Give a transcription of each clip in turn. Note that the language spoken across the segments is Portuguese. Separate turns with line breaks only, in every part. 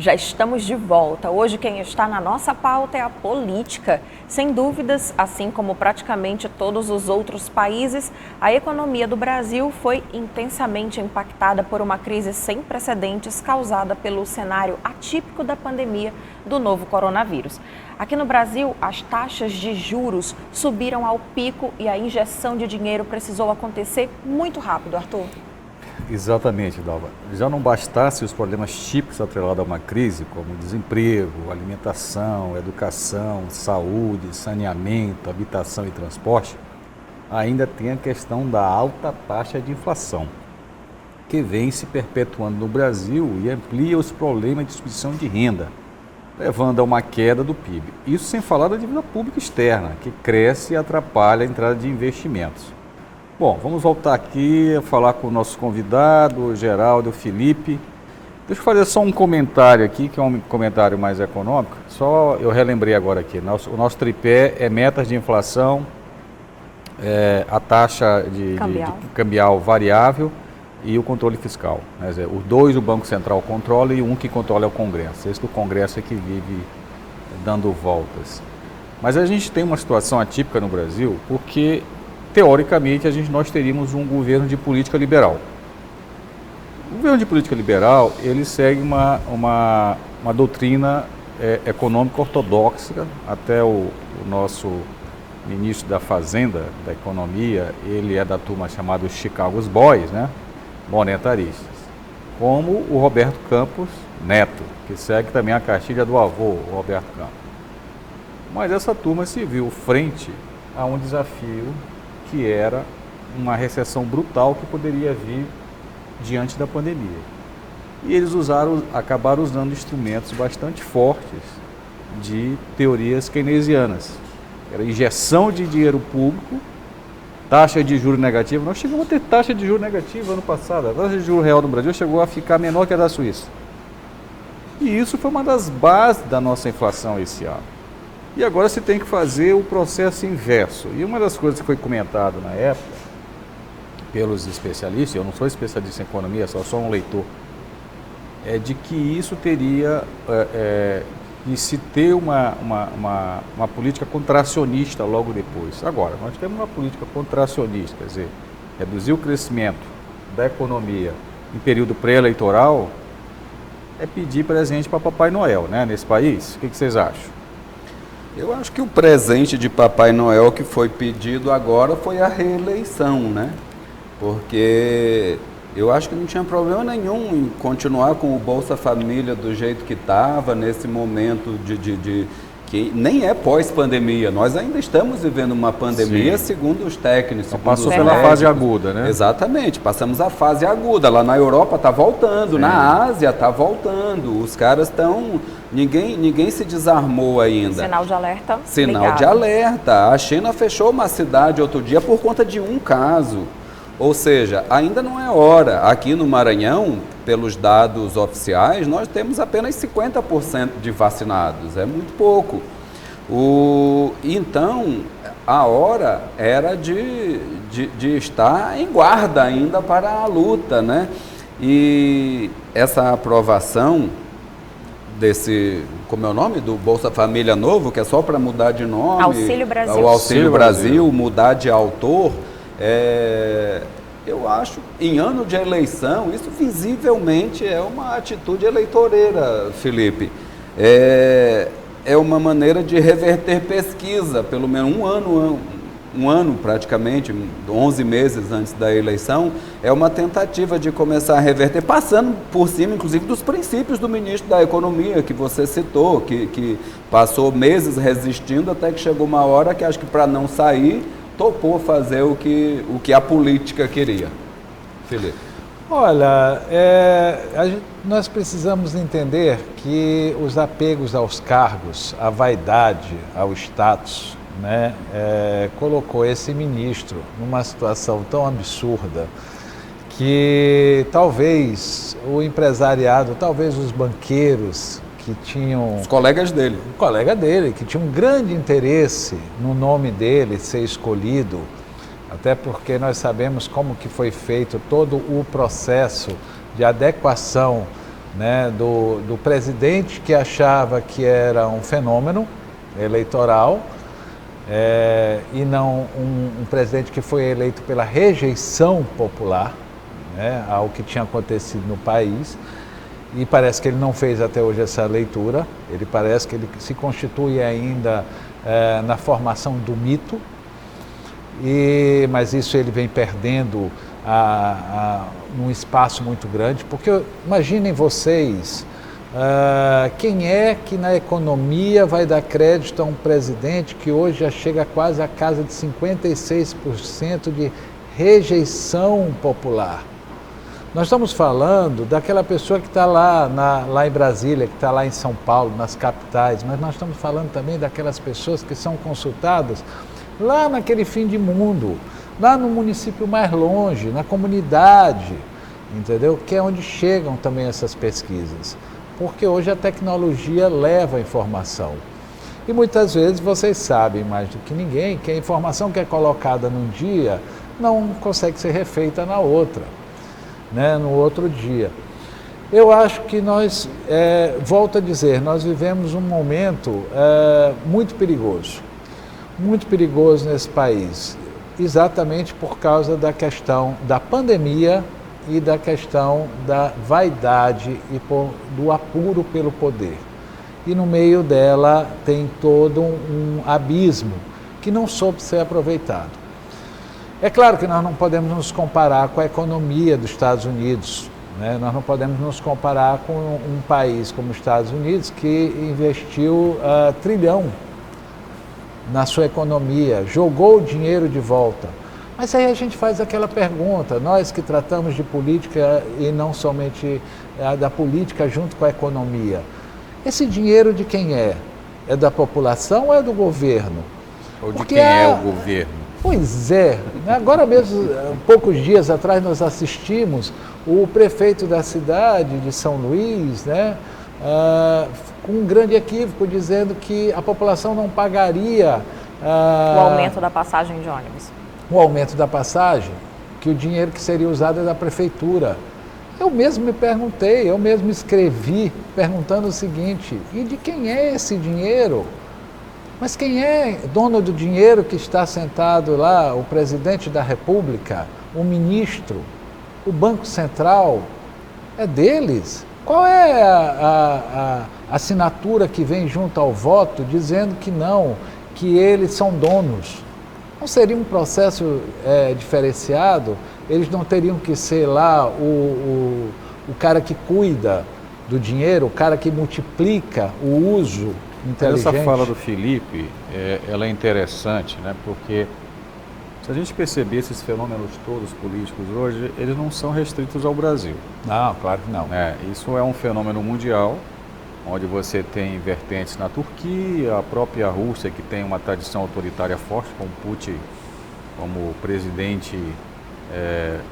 Já estamos de volta. Hoje quem está na nossa pauta é a política. Sem dúvidas, assim como praticamente todos os outros países, a economia do Brasil foi intensamente impactada por uma crise sem precedentes causada pelo cenário atípico da pandemia do novo coronavírus. Aqui no Brasil, as taxas de juros subiram ao pico e a injeção de dinheiro precisou acontecer muito rápido, Arthur.
Exatamente, Dalva. Já não bastasse os problemas típicos atrelados a uma crise, como desemprego, alimentação, educação, saúde, saneamento, habitação e transporte, ainda tem a questão da alta taxa de inflação, que vem se perpetuando no Brasil e amplia os problemas de distribuição de renda, levando a uma queda do PIB. Isso sem falar da dívida pública externa, que cresce e atrapalha a entrada de investimentos. Bom, vamos voltar aqui a falar com o nosso convidado, o Geraldo, o Felipe. Deixa eu fazer só um comentário aqui, que é um comentário mais econômico. Só eu relembrei agora aqui, o nosso tripé é metas de inflação, a taxa de cambial variável e o controle fiscal. Quer dizer, os dois o Banco Central controla e um que controla é o Congresso. Esse do Congresso é que vive dando voltas. Mas a gente tem uma situação atípica no Brasil porque, teoricamente, nós teríamos um governo de política liberal. O governo de política liberal, ele segue uma doutrina econômica ortodoxa. Até o nosso ministro da Fazenda, da Economia, ele é da turma chamada Chicago Boys, né? Monetaristas. Como o Roberto Campos Neto, que segue também a cartilha do avô, o Roberto Campos. Mas essa turma se viu frente a um desafio que era uma recessão brutal que poderia vir diante da pandemia. E eles acabaram usando instrumentos bastante fortes de teorias keynesianas. Era injeção de dinheiro público, taxa de juros negativa. Nós chegamos a ter taxa de juros negativa ano passado. A taxa de juros real no Brasil chegou a ficar menor que a da Suíça. E isso foi uma das bases da nossa inflação esse ano. E agora se tem que fazer o processo inverso. E uma das coisas que foi comentado na época, pelos especialistas, eu não sou especialista em economia, só sou um leitor, é de que isso teria de se ter uma política contracionista logo depois. Agora, nós temos uma política contracionista, quer dizer, reduzir o crescimento da economia em período pré-eleitoral é pedir presente para Papai Noel, né, nesse país. O que vocês acham?
Eu acho que o presente de Papai Noel que foi pedido agora foi a reeleição, né? Porque eu acho que não tinha problema nenhum em continuar com o Bolsa Família do jeito que estava, nesse momento que nem é pós-pandemia. Nós ainda estamos vivendo uma pandemia, sim, segundo os técnicos.
Então, passou pela fase aguda, né?
Exatamente, passamos a fase aguda. Lá na Europa está voltando, sim, na Ásia está voltando. Os caras estão... Ninguém se desarmou ainda.
Sinal de alerta.
Sinal
ligado.
de alerta. A China fechou uma cidade outro dia por conta de um caso. Ou seja, ainda não é hora. Aqui no Maranhão, pelos dados oficiais, nós temos apenas 50% de vacinados. É muito pouco. Então, a hora era de estar em guarda ainda para a luta, né? E essa aprovação como é o nome? Do Bolsa Família Novo, que é só para mudar de nome.
Auxílio Brasil.
O Auxílio Brasil, mudar de autor. Eu acho, em ano de eleição, isso visivelmente é uma atitude eleitoreira, Felipe. É uma maneira de reverter pesquisa, pelo menos um ano praticamente, 11 meses antes da eleição, é uma tentativa de começar a reverter, passando por cima, inclusive, dos princípios do ministro da Economia, que você citou, que passou meses resistindo até que chegou uma hora que acho que para não sair, topou fazer o que a política queria. Felipe.
Olha, nós precisamos entender que os apegos aos cargos, à vaidade, ao status, né, colocou esse ministro numa situação tão absurda que talvez o empresariado, talvez os banqueiros que tinham...
Os colegas dele.
O colega dele, que tinha um grande interesse no nome dele ser escolhido, até porque nós sabemos como que foi feito todo o processo de adequação né, do presidente que achava que era um fenômeno eleitoral e não um presidente que foi eleito pela rejeição popular, né, ao que tinha acontecido no país. E parece que ele não fez até hoje essa leitura, ele parece que ele se constitui ainda na formação do mito, mas isso ele vem perdendo num espaço muito grande, porque imaginem vocês, quem é que na economia vai dar crédito a um presidente que hoje já chega quase a casa de 56% de rejeição popular? Nós estamos falando daquela pessoa que está lá em Brasília, que está lá em São Paulo, nas capitais, mas nós estamos falando também daquelas pessoas que são consultadas lá naquele fim de mundo, lá no município mais longe, na comunidade, entendeu? Que é onde chegam também essas pesquisas, porque hoje a tecnologia leva a informação. E muitas vezes vocês sabem mais do que ninguém que a informação que é colocada num dia não consegue ser refeita na outra, né, no outro dia. Eu acho que nós, volto a dizer, nós vivemos um momento muito perigoso nesse país, exatamente por causa da questão da pandemia e da questão da vaidade e do apuro pelo poder. E no meio dela tem todo um abismo que não soube ser aproveitado. É claro que nós não podemos nos comparar com a economia dos Estados Unidos, né? Nós não podemos nos comparar com um país como os Estados Unidos que investiu trilhão na sua economia, jogou o dinheiro de volta. Mas aí a gente faz aquela pergunta, nós que tratamos de política e não somente da política junto com a economia, esse dinheiro de quem é? É da população ou é do governo?
Ou de quem é o governo?
Pois é, agora mesmo, poucos dias atrás, nós assistimos o prefeito da cidade de São Luís, né, com um grande equívoco, dizendo que a população não pagaria
o aumento da passagem de ônibus.
O aumento da passagem, que o dinheiro que seria usado é da prefeitura. Eu mesmo me perguntei, eu mesmo escrevi perguntando o seguinte, e de quem é esse dinheiro? Mas quem é dono do dinheiro que está sentado lá? O presidente da República, o ministro, o Banco Central? É deles? Qual é a assinatura que vem junto ao voto dizendo que não, que eles são donos? Não seria um processo diferenciado? Eles não teriam que ser lá o cara que cuida do dinheiro, o cara que multiplica o uso inteligente?
Essa fala do Felipe, ela é interessante, né? Porque se a gente perceber esses fenômenos todos políticos hoje, eles não são restritos ao Brasil.
Não, claro que não.
Isso é um fenômeno mundial, onde você tem vertentes na Turquia, a própria Rússia, que tem uma tradição autoritária forte, com Putin como presidente,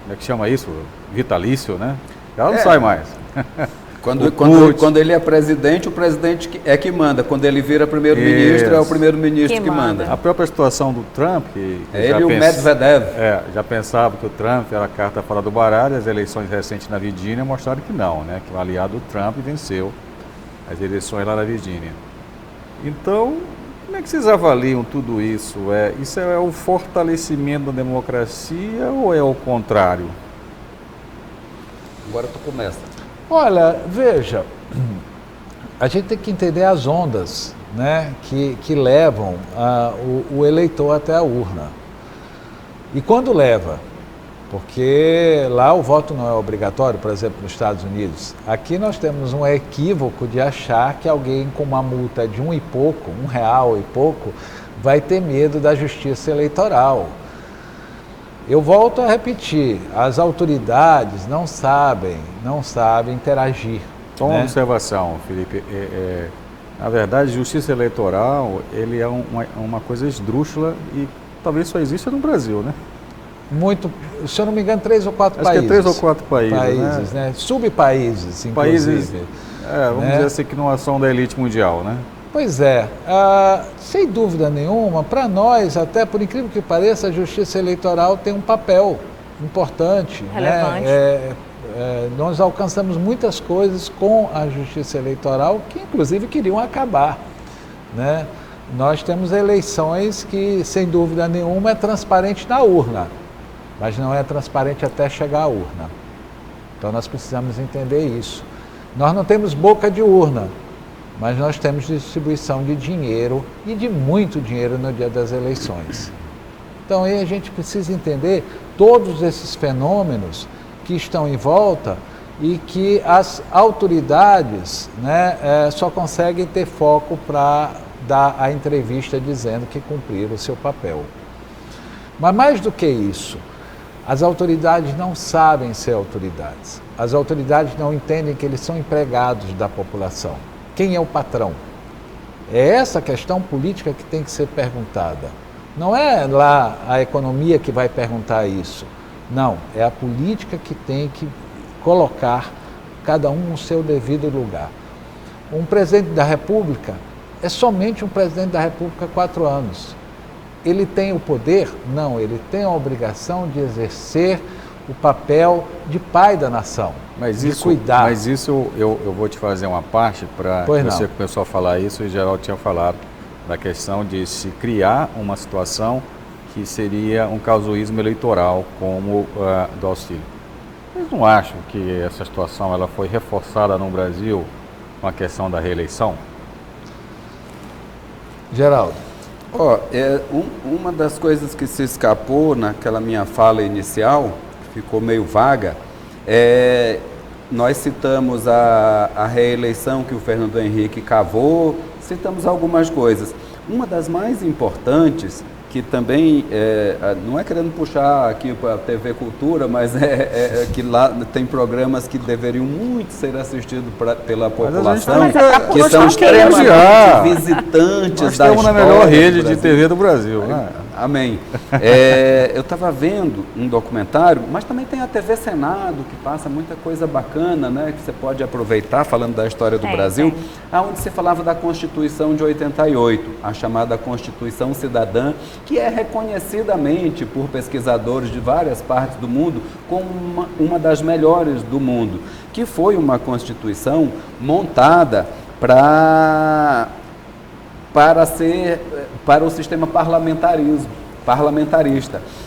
como é que chama isso? Vitalício, né? Ela não sai mais.
Quando ele é presidente, o presidente é que manda. Quando ele vira primeiro-ministro, é o primeiro-ministro que manda.
A própria situação do Trump...
Ele e o Medvedev.
Já pensava que o Trump era a carta fora do baralho. As eleições recentes na Virgínia mostraram que não, né? Que o aliado do Trump venceu as eleições lá na Virgínia. Então, como é que vocês avaliam tudo isso? Isso é o fortalecimento da democracia ou é o contrário?
Agora tu começa.
Olha, veja, a gente tem que entender as ondas, né, que levam o eleitor até a urna. E quando leva? Porque lá o voto não é obrigatório, por exemplo, nos Estados Unidos. Aqui nós temos um equívoco de achar que alguém com uma multa de R$1 e pouco, R$1 e pouco, vai ter medo da justiça eleitoral. Eu volto a repetir, as autoridades não sabem interagir.
Só uma observação, Felipe. Na verdade, justiça eleitoral, ele é uma coisa esdrúxula e talvez só exista no Brasil, né?
Se eu não me engano, 3 ou 4 países.
Acho que é 3 ou 4 países,
né? Subpaíses, inclusive.
Países, vamos dizer assim, que não são da elite mundial, né?
Pois sem dúvida nenhuma, para nós, até por incrível que pareça, a justiça eleitoral tem um papel, importante.
Relevante.
Né? Nós alcançamos muitas coisas com a justiça eleitoral que, inclusive, queriam acabar. Né? Nós temos eleições que, sem dúvida nenhuma, é transparente na urna, mas não é transparente até chegar à urna. Então, nós precisamos entender isso. Nós não temos boca de urna, mas nós temos distribuição de dinheiro e de muito dinheiro no dia das eleições. Então, aí a gente precisa entender todos esses fenômenos que estão em volta e que as autoridades, né, só conseguem ter foco para dar a entrevista dizendo que cumpriram o seu papel. Mas mais do que isso, as autoridades não sabem ser autoridades. As autoridades não entendem que eles são empregados da população. Quem é o patrão? É essa questão política que tem que ser perguntada. Não é lá a economia que vai perguntar isso. Não, é a política que tem que colocar cada um no seu devido lugar. Um presidente da República é somente um presidente da República há 4 anos. Ele tem o poder? Não, ele tem a obrigação de exercer o papel de pai da nação, de cuidar.
Mas isso eu vou te fazer uma parte para você começou a falar isso e o Geraldo tinha falado da questão de se criar uma situação que seria um casuísmo eleitoral como do auxílio. Vocês não acham que essa situação ela foi reforçada no Brasil com a questão da reeleição?
Geraldo.
Uma das coisas que se escapou naquela minha fala inicial, ficou meio vaga, nós citamos a reeleição que o Fernando Henrique cavou, citamos algumas coisas. Uma das mais importantes, que também, não é querendo puxar aqui para a TV Cultura, mas que lá tem programas que deveriam muito ser assistidos pela população, que são extremamente visitantes da história.
Nós estamos na melhor rede de TV do Brasil. Né?
Amém. Eu estava vendo um documentário, mas também tem a TV Senado, que passa muita coisa bacana, né, que você pode aproveitar, falando da história do Brasil, onde se falava da Constituição de 88, a chamada Constituição Cidadã, que é reconhecidamente por pesquisadores de várias partes do mundo como uma das melhores do mundo, que foi uma Constituição montada para o sistema parlamentarista.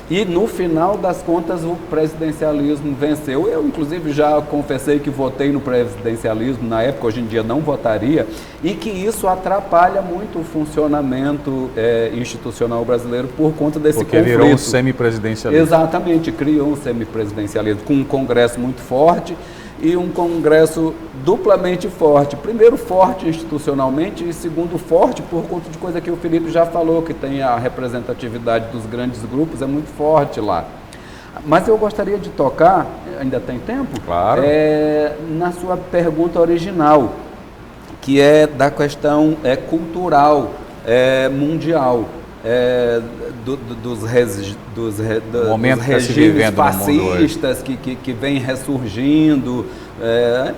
E no final das contas o presidencialismo venceu. Eu inclusive já confessei que votei no presidencialismo na época, hoje em dia não votaria, e que isso atrapalha muito o funcionamento institucional brasileiro por conta desse conflito.
Porque virou um semipresidencialismo.
Exatamente, criou um semipresidencialismo com um Congresso muito forte e um Congresso duplamente forte. Primeiro, forte institucionalmente, e segundo, forte por conta de coisa que o Felipe já falou, que tem a representatividade dos grandes grupos, é muito forte lá. Mas eu gostaria de tocar, ainda tem tempo?
Claro.
Na sua pergunta original, que é da questão cultural, mundial. Dos regimes fascistas que vem ressurgindo.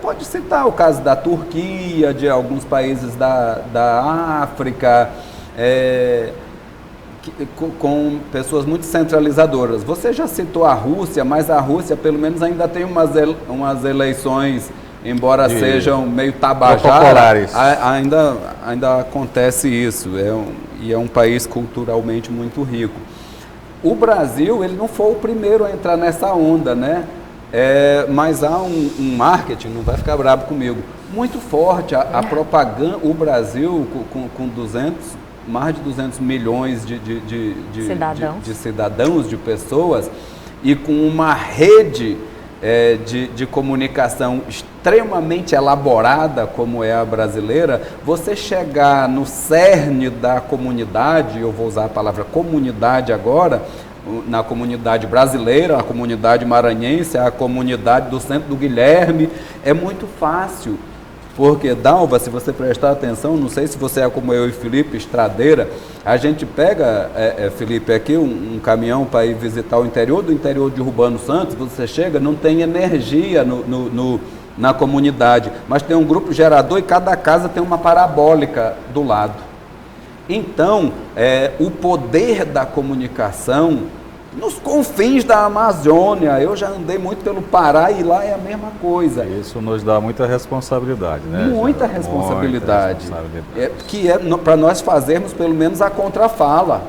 Pode citar o caso da Turquia, de alguns países da África, com pessoas muito centralizadoras. Você já citou a Rússia, mas a Rússia pelo menos ainda tem umas eleições, embora sejam meio tabajaras, ainda acontece isso, e é um país culturalmente muito rico. O Brasil, ele não foi o primeiro a entrar nessa onda, né? Mas há um marketing, não vai ficar bravo comigo, muito forte, a propaganda, o Brasil com mais de 200 milhões de cidadãos, de pessoas, e com uma rede de comunicação extremamente elaborada como é a brasileira, você chegar no cerne da comunidade, eu vou usar a palavra comunidade agora, na comunidade brasileira, a comunidade maranhense, a comunidade do Centro do Guilherme, é muito fácil. Porque, Dalva, se você prestar atenção, não sei se você é como eu e Felipe, estradeira, a gente pega, Felipe, aqui um caminhão para ir visitar o interior de Urbano Santos, você chega, não tem energia na comunidade, mas tem um grupo gerador e cada casa tem uma parabólica do lado. Então, o poder da comunicação nos confins da Amazônia. Eu já andei muito pelo Pará e lá é a mesma coisa.
Isso nos dá muita responsabilidade, né?
Muita responsabilidade. Que é para nós fazermos pelo menos a contrafala,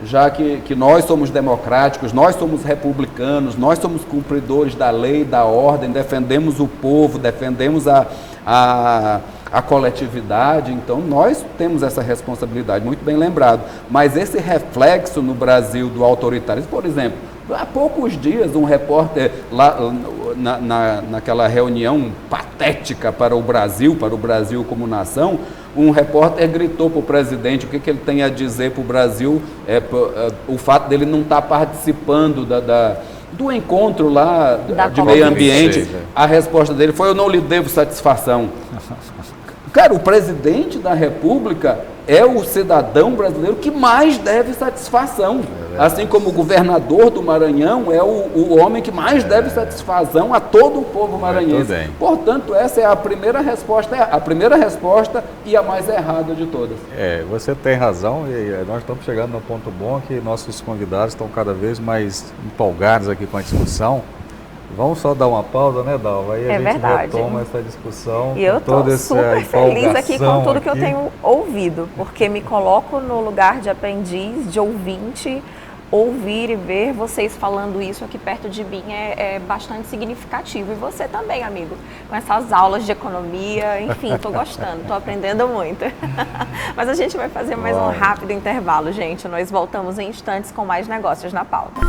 já que nós somos democráticos, nós somos republicanos, nós somos cumpridores da lei, da ordem, defendemos o povo, defendemos a coletividade, então nós temos essa responsabilidade, muito bem lembrado. Mas esse reflexo no Brasil do autoritarismo, por exemplo, há poucos dias um repórter lá naquela reunião patética para o Brasil como nação, um repórter gritou para o presidente o que ele tem a dizer para o Brasil, o fato dele não estar participando do encontro lá de meio ambiente. A resposta dele foi: eu não lhe devo satisfação. Cara, o presidente da República é o cidadão brasileiro que mais deve satisfação. Assim como o governador do Maranhão é o homem que mais deve satisfação a todo o povo maranhense. Portanto, essa é a primeira resposta e a mais errada de todas.
Você tem razão, e nós estamos chegando no ponto bom que nossos convidados estão cada vez mais empolgados aqui com a discussão. Vamos só dar uma pausa, né, Dalva? Aí a gente retoma essa discussão.
E eu estou super feliz aqui com tudo que eu tenho ouvido, porque me coloco no lugar de aprendiz, de ouvinte. Ouvir e ver vocês falando isso aqui perto de mim é bastante significativo. E você também, amigo, com essas aulas de economia, enfim, estou gostando, estou aprendendo muito. Mas a gente vai fazer mais um rápido intervalo, gente. Nós voltamos em instantes com mais negócios na pauta.